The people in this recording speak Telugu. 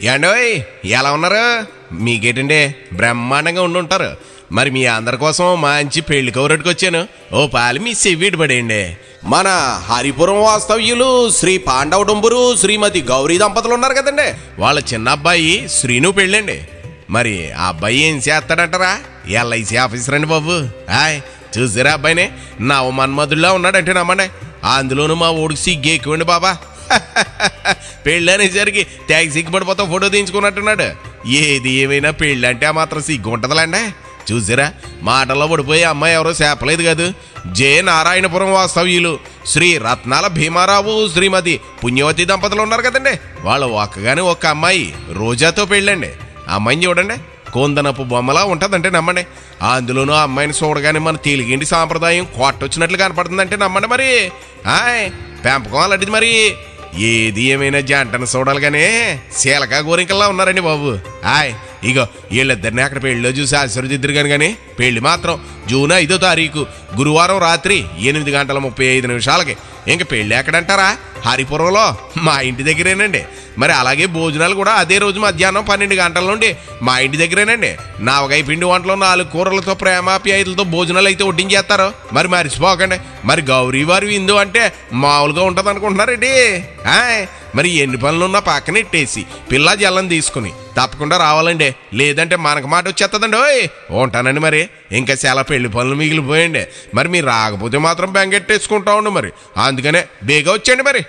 ఏండోయ్ ఎలా ఉన్నారు? మీకేటండి బ్రహ్మాండంగా ఉండుంటారు. మరి మీ అందరి కోసం మంచి పెళ్లి కౌరట్టుకు వచ్చాను. ఓ పాలి మీ చెవిటి పడేయండి. మన హరిపురం వాస్తవ్యులు శ్రీ పాండవడుంబురు శ్రీమతి గౌరీ దంపతులు ఉన్నారు కదండి, వాళ్ళ చిన్న అబ్బాయి శ్రీను పెళ్ళండి. మరి ఆ అబ్బాయి ఏం చేస్తాడంటారా? ఎల్ఐసి ఆఫీసర్ అండి బాబు. చూసారా అబ్బాయినే నవ మన్మధుల్లా ఉన్నాడంటే నమ్మండి. అందులోనూ మా ఓడికి సిగ్గు ఎక్కువండి బాబా. పెళ్ళి అనేసరికి తెగ సిగ్గుపడిపోతా ఫోటో తీయించుకున్నట్టున్నాడు. ఏది ఏమైనా పెళ్ళి అంటే ఆ మాత్రం సిగ్గు ఉంటుందిలేండి. చూసారా మాటల్లో పడిపోయి అమ్మాయి ఎవరో చేపలేదు కాదు. జే నారాయణపురం వాస్తవ్యులు శ్రీ రత్నాల భీమారావు శ్రీమతి పుణ్యవతి దంపతులు ఉన్నారు కదండి, వాళ్ళు ఒక్కగానే ఒక్క అమ్మాయి రోజాతో పెళ్ళండి. అమ్మాయిని చూడండి, కొందనపు బొమ్మలా ఉంటుందంటే నమ్మండి. అందులోనూ ఆ అమ్మాయిని చూడగానే మన తెలుగింటి సాంప్రదాయం కొట్టొచ్చినట్లు కనపడుతుందంటే నమ్మండి. మరి పెంపకం అలాంటిది. మరి ఏది ఏమైనా జంటను చూడాలి కానీ శీలక గోరింకల్లా ఉన్నారండి బాబు. ఇగో వీళ్ళిద్దరిని అక్కడ పెళ్ళిలో చూసి ఆశీర్వదిద్దరు కానీ పెళ్లి మాత్రం జూన్ 5వ తారీఖు గురువారం రాత్రి 8:35 ఇంక పెళ్ళి ఎక్కడంటారా? హరిపురంలో మా ఇంటి దగ్గరేనండి. మరి అలాగే భోజనాలు కూడా అదే రోజు మధ్యాహ్నం 12 గంటల నుండి మా ఇంటి దగ్గరేనండి. నావగాయ పిండి వంటలో 4 కూరలతో ప్రేమాప్యాయతలతో భోజనాలు అయితే వడ్డించేస్తారు. మరి మర్చిపోకండి. మరి గౌరీ వారి విందు అంటే మామూలుగా ఉంటుంది అనుకుంటున్నారండి. మరి ఎన్ని పనులున్నా పక్కన ఇట్టేసి పిల్ల జల్లం తీసుకుని తప్పకుండా రావాలండి, లేదంటే మనకు మాట వచ్చేస్తుందండి. ఉంటానండి. మరి ఇంకా చాలా పెళ్లి పనులు మిగిలిపోయండి. మరి మీరు రాకపోతే మాత్రం బెంగెట్టేసుకుంటా ఉండు. మరి అందుకనే బేగా వచ్చేయండి. మరి